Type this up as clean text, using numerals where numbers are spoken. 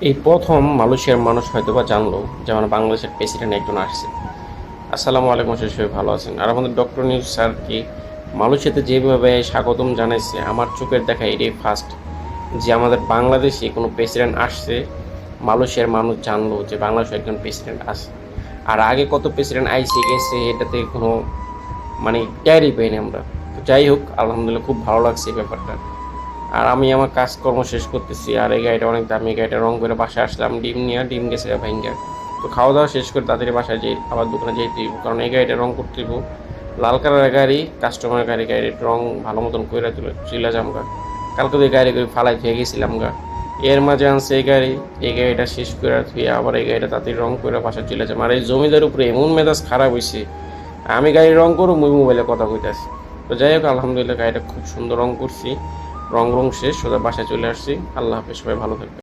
এই প্রথম মালয়েশিয়ার মানুষ হয়তো বা জানলো যে আমার বাংলাদেশের প্রেসিডেন্ট একজন আসছে। আসসালামু আলাইকুম, সবাই ভালো আছেন? আর আমাদের ডক্টর নিউজ স্যার কি মালয়েশিয়াতে যেভাবে স্বাগতম জানাইছে, আমার চোখের দেখা এটাই ফার্স্ট যে আমাদের বাংলাদেশে কোনো প্রেসিডেন্ট আসছে। মালয়েশিয়ার মানুষ জানলো যে বাংলাদেশে একজন প্রেসিডেন্ট আসে। আর আগে কত প্রেসিডেন্ট আইসে গেছে এটাতে কোনো মানে টেরই পাইনি আমরা। তো যাই হোক, আলহামদুলিল্লাহ খুব ভালো লাগছে এই ব্যাপারটা। আর আমি আমার কাজকর্ম শেষ করতেছি, আর এই গাড়িটা অনেক দামি, গাড়িটা রং করে বাসায় আসলাম, ডিম গেছে ভাইঙ্গা। তো খাওয়া দাওয়া শেষ করে তাড়াতাড়ি বাসায় যেয়ে আবার দোকানে যেতে হইব, কারণ এই গাড়িটা রং করতে হইব। লাল কালারের গাড়ি, কাস্টমারের গাড়ি, গাড়ির রং ভালো মতন করে চলে যাম গা। কালকে তো এই গাড়ি করে ফালাই থুয়ে গেছিলাম গা। এর মাঝে আনছে এই গাড়িটা শেষ করে থুয়ে আবার এই গাড়িটা তাড়াতাড়ি রং করে বাসায় চলে যাম। আর এই জমিদার উপরে এমন মেজাজ খারাপ হয়েছে, আমি গাড়ি রং করবো, মুই মোবাইলে কথা কইতাছি। তো যাই হোক, আলহামদুলিল্লাহ গাড়িটা খুব সুন্দর রং করছি। রং শেষ, সোজা বাসায় চলে আসছি। আল্লাহ হাফেজ, সবাই ভালো থাকবে।